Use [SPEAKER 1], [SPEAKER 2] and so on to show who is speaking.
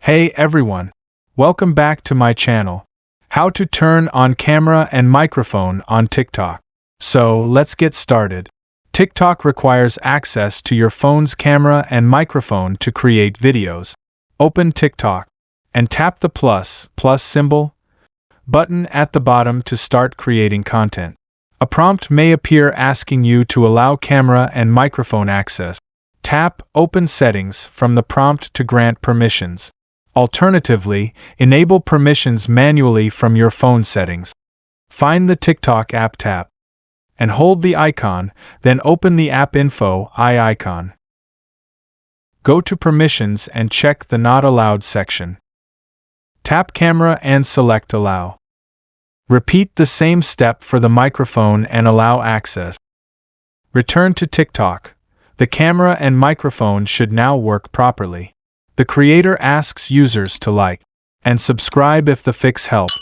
[SPEAKER 1] Hey everyone! Welcome back to my channel. How to turn on camera and microphone on TikTok. So let's get started. TikTok requires access to your phone's camera and microphone to create videos. Open TikTok and tap the plus symbol button at the bottom to start creating content. A prompt may appear asking you to allow camera and microphone access. Tap Open Settings from the prompt to grant permissions. Alternatively, enable permissions manually from your phone settings. Find the TikTok app tab and hold the icon, then open the App Info icon. Go to Permissions and check the Not Allowed section. Tap Camera and select Allow. Repeat the same step for the microphone and allow access. Return to TikTok. The camera and microphone should now work properly. The creator asks users to like and subscribe if the fix helped.